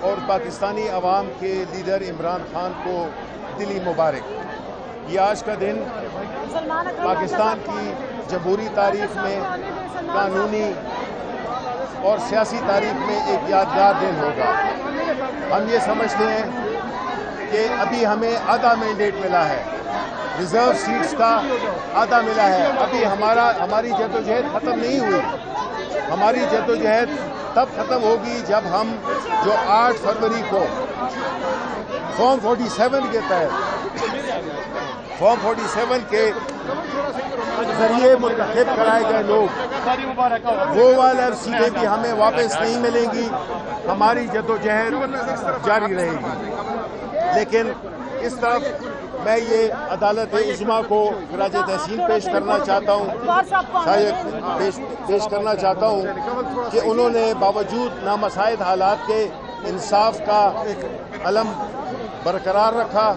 اور پاکستانی عوام کے لیڈر عمران خان کو دلی مبارک۔ یہ آج کا دن پاکستان کی جمہوری تاریخ میں، قانونی اور سیاسی تاریخ میں ایک یادگار دن ہوگا۔ ہم یہ سمجھتے ہیں کہ ابھی ہمیں آدھا مینڈیٹ ملا ہے، ریزرو سیٹس کا آدھا ملا ہے۔ ابھی ہماری جدوجہد ختم نہیں ہوئی۔ ہماری جدوجہد تب ختم ہوگی جب ہم جو 8 فروری کو فارم 47 کے تحت فارم 47 کے ذریعے منتخب کرائے گئے لوگ، وہ والی سیٹیں بھی ہمیں واپس نہیں ملیں گی۔ ہماری جدوجہد جاری رہے گی۔ لیکن اس طرف میں یہ عدالت عظمیٰ کو خراج تحسین پیش کرنا چاہتا ہوں کہ انہوں نے باوجود نامساعد حالات کے انصاف کا علم برقرار رکھا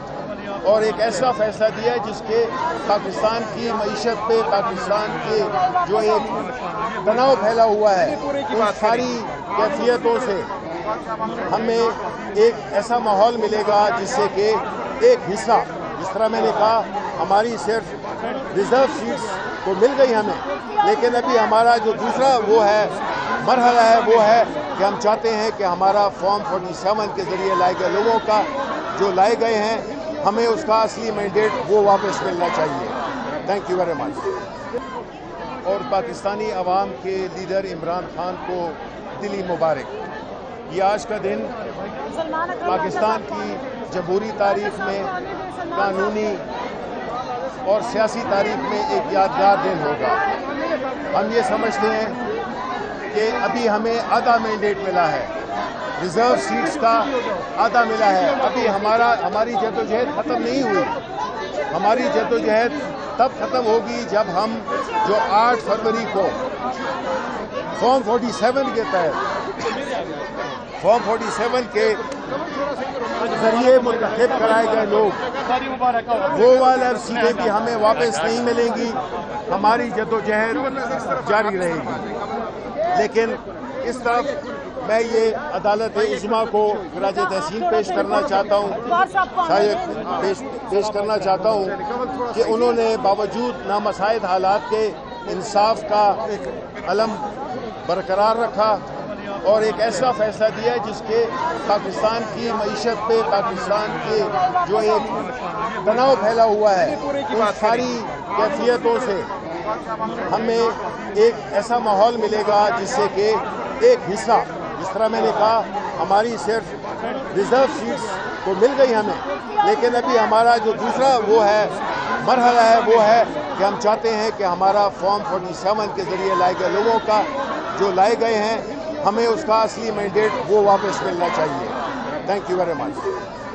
اور ایک ایسا فیصلہ دیا جس کے پاکستان کی معیشت پہ، پاکستان کے جو ایک تناؤ پھیلا ہوا ہے، ان ساری کیفیتوں سے ہمیں ایک ایسا ماحول ملے گا جس سے کہ ایک حصہ، جس طرح میں نے کہا، ہماری صرف ریزرو سیٹس تو مل گئی ہمیں، لیکن ابھی ہمارا جو دوسرا وہ ہے مرحلہ ہے، وہ ہے کہ ہم چاہتے ہیں کہ ہمارا فارم 47 کے ذریعے لائے گئے لوگوں کا جو لائے گئے ہیں، ہمیں اس کا اصلی مینڈیٹ وہ واپس ملنا چاہیے۔ Thank you very much. اور پاکستانی عوام کے لیڈر عمران خان کو دلی مبارک۔ یہ آج کا دن پاکستان کی جمہوری تاریخ میں، قانونی اور سیاسی تاریخ میں ایک یادگار دن ہوگا۔ ہم یہ سمجھتے ہیں کہ ابھی ہمیں آدھا مینڈیٹ ملا ہے، ریزرو سیٹس کا آدھا ملا ہے۔ ابھی ہماری جدوجہد ختم نہیں ہوئی۔ ہماری جدوجہد تب ختم ہوگی جب ہم جو 8 فروری کو فارم 47 کے تحت فارم 47 کے ذریعے منتخب کرائے گئے لوگ، وہ والی سیٹیں بھی ہمیں واپس نہیں ملیں گی۔ ہماری جدوجہد جاری رہے گی۔ لیکن اس طرف میں یہ عدالت عظمیٰ کو خراج تحسین پیش کرنا چاہتا ہوں کہ انہوں نے باوجود نامساعد حالات کے انصاف کا علم برقرار رکھا اور ایک ایسا فیصلہ دیا جس کے پاکستان کی معیشت پہ، پاکستان کے جو ایک تناؤ پھیلا ہوا ہے، ان ساری کیفیتوں سے ہمیں ایک ایسا ماحول ملے گا جس سے کہ ایک حصہ، جس طرح میں نے کہا، ہماری صرف ریزرو سیٹس تو مل گئی ہمیں، لیکن ابھی ہمارا جو دوسرا وہ ہے مرحلہ ہے، وہ ہے کہ ہم چاہتے ہیں کہ ہمارا فارم 47 کے ذریعے لائے گئے لوگوں کا جو لائے گئے ہیں، ہمیں اس کا اصلی مینڈیٹ وہ واپس ملنا چاہیے۔ Thank you very much.